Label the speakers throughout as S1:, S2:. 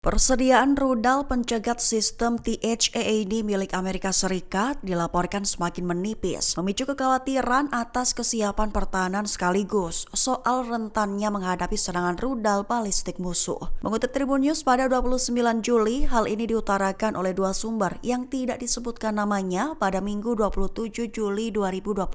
S1: Persediaan rudal pencegat sistem THAAD milik Amerika Serikat dilaporkan semakin menipis, memicu kekhawatiran atas kesiapan pertahanan sekaligus soal rentannya menghadapi serangan rudal balistik musuh. Mengutip Tribun News pada 29 Juli, hal ini diutarakan oleh dua sumber yang tidak disebutkan namanya pada Minggu 27 Juli 2025.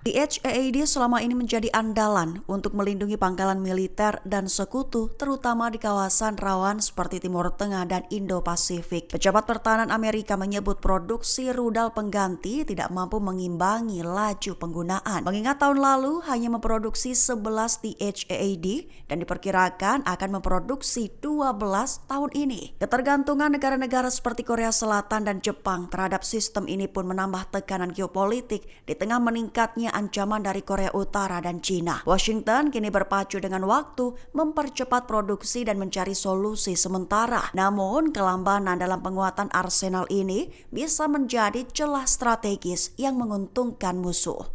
S1: THAAD selama ini menjadi andalan untuk melindungi pangkalan militer dan sekutu, terutama di kawasan rawan seperti Timur Tengah dan Indo-Pasifik. Pejabat pertahanan Amerika menyebut produksi rudal pengganti tidak mampu mengimbangi laju penggunaan. Mengingat tahun lalu hanya memproduksi 11 THAAD dan diperkirakan akan memproduksi 12 tahun ini. Ketergantungan negara-negara seperti Korea Selatan dan Jepang terhadap sistem ini pun menambah tekanan geopolitik di tengah meningkatnya ancaman dari Korea Utara dan China. Washington kini berpacu dengan waktu mempercepat produksi dan mencari solusi sementara. Namun, kelambanan dalam penguatan arsenal ini bisa menjadi celah strategis yang menguntungkan musuh.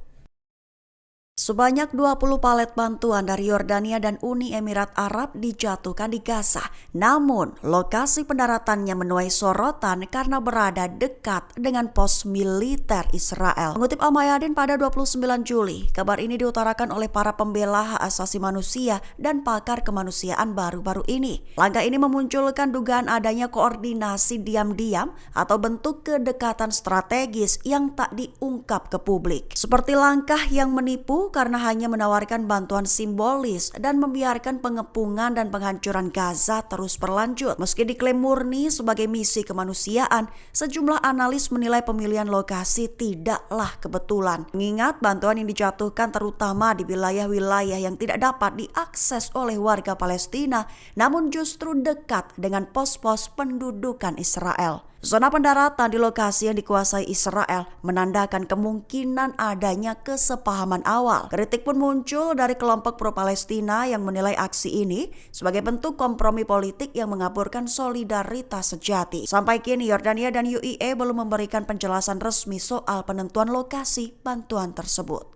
S1: Sebanyak 20 palet bantuan dari Yordania dan Uni Emirat Arab dijatuhkan di Gaza. Namun, lokasi pendaratannya menuai sorotan karena berada dekat dengan pos militer Israel. Mengutip Al-Mayadin pada 29 Juli, kabar ini diutarakan oleh para pembela hak asasi manusia dan pakar kemanusiaan baru-baru ini. Langkah ini memunculkan dugaan adanya koordinasi diam-diam atau bentuk kedekatan strategis yang tak diungkap ke publik. Seperti langkah yang menipu karena hanya menawarkan bantuan simbolis dan membiarkan pengepungan dan penghancuran Gaza terus berlanjut. Meski diklaim murni sebagai misi kemanusiaan, sejumlah analis menilai pemilihan lokasi tidaklah kebetulan. Mengingat bantuan yang dijatuhkan terutama di wilayah-wilayah yang tidak dapat diakses oleh warga Palestina, namun justru dekat dengan pos-pos pendudukan Israel. Zona pendaratan di lokasi yang dikuasai Israel menandakan kemungkinan adanya kesepahaman awal. Kritik pun muncul dari kelompok pro-Palestina yang menilai aksi ini sebagai bentuk kompromi politik yang mengaburkan solidaritas sejati. Sampai kini Yordania dan UAE belum memberikan penjelasan resmi soal penentuan lokasi bantuan tersebut.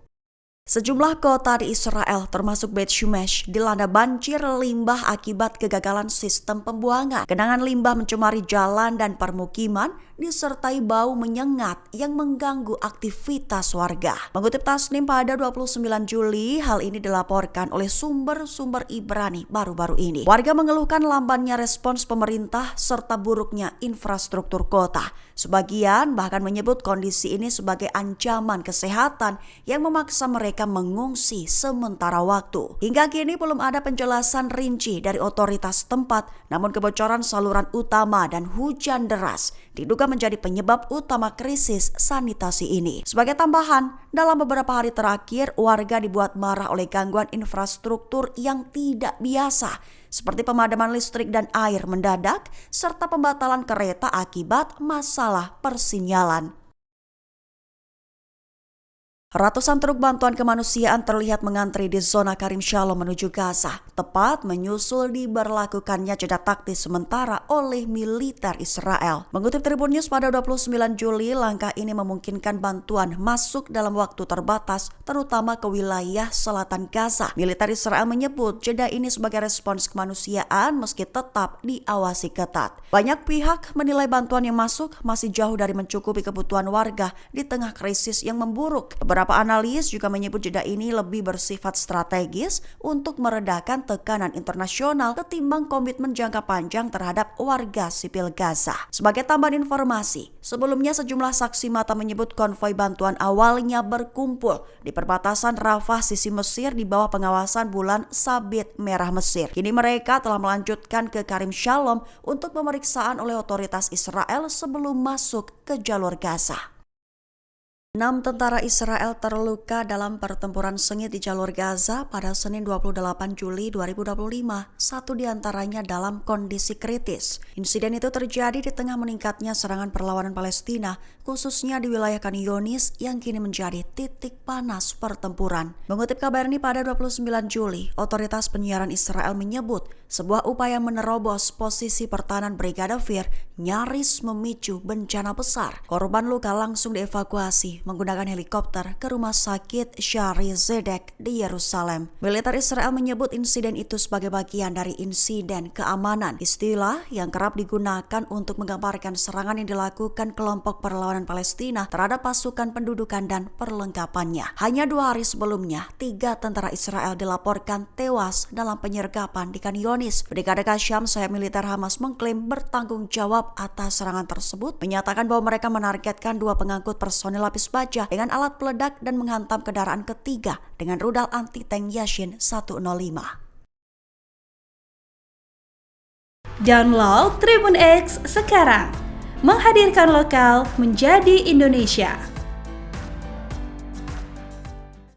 S1: Sejumlah kota di Israel termasuk Beit Shemesh dilanda banjir limbah akibat kegagalan sistem pembuangan. Genangan limbah mencemari jalan dan permukiman disertai bau menyengat yang mengganggu aktivitas warga. Mengutip Tasnim pada 29 Juli, hal ini dilaporkan oleh sumber-sumber Ibrani baru-baru ini. Warga mengeluhkan lambannya respons pemerintah serta buruknya infrastruktur kota. Sebagian bahkan menyebut kondisi ini sebagai ancaman kesehatan yang memaksa mereka mengungsi sementara waktu. Hingga kini belum ada penjelasan rinci dari otoritas tempat, namun kebocoran saluran utama dan hujan deras diduga menjadi penyebab utama krisis sanitasi ini. Sebagai tambahan, dalam beberapa hari terakhir, warga dibuat marah oleh gangguan infrastruktur yang tidak biasa, seperti pemadaman listrik dan air mendadak, serta pembatalan kereta akibat masalah persinyalan. Ratusan truk bantuan kemanusiaan terlihat mengantri di zona Karim Shalom menuju Gaza, tepat menyusul diberlakukannya jeda taktis sementara oleh militer Israel. Mengutip Tribun News pada 29 Juli, langkah ini memungkinkan bantuan masuk dalam waktu terbatas, terutama ke wilayah selatan Gaza. Militer Israel menyebut jeda ini sebagai respons kemanusiaan meski tetap diawasi ketat. Banyak pihak menilai bantuan yang masuk masih jauh dari mencukupi kebutuhan warga di tengah krisis yang memburuk. Beberapa analis juga menyebut jeda ini lebih bersifat strategis untuk meredakan tekanan internasional ketimbang komitmen jangka panjang terhadap warga sipil Gaza. Sebagai tambahan informasi, sebelumnya sejumlah saksi mata menyebut konvoi bantuan awalnya berkumpul di perbatasan Rafah sisi Mesir di bawah pengawasan bulan Sabit Merah Mesir. Kini mereka telah melanjutkan ke Karim Shalom untuk pemeriksaan oleh otoritas Israel sebelum masuk ke jalur Gaza. 6 tentara Israel terluka dalam pertempuran sengit di jalur Gaza pada Senin 28 Juli 2025, satu diantaranya dalam kondisi kritis. Insiden itu terjadi di tengah meningkatnya serangan perlawanan Palestina, khususnya di wilayah Khan Yunis yang kini menjadi titik panas pertempuran. Mengutip kabar ini pada 29 Juli, otoritas penyiaran Israel menyebut sebuah upaya menerobos posisi pertahanan Brigade Fir nyaris memicu bencana besar. Korban luka langsung dievakuasi Israeli menggunakan helikopter ke rumah sakit Shari Zedek di Yerusalem. Militer Israel menyebut insiden itu sebagai bagian dari insiden keamanan, istilah yang kerap digunakan untuk menggambarkan serangan yang dilakukan kelompok perlawanan Palestina terhadap pasukan pendudukan dan perlengkapannya. Hanya 2 hari sebelumnya, 3 tentara Israel dilaporkan tewas dalam penyergapan di Khan Yunis. Brigade Qassam, sayap militer Hamas, mengklaim bertanggung jawab atas serangan tersebut, menyatakan bahwa mereka menargetkan 2 pengangkut personil lapis baja dengan alat peledak dan menghantam kendaraan ketiga dengan rudal anti-tank Yashin 105.
S2: Download Tribun X sekarang, menghadirkan lokal menjadi Indonesia.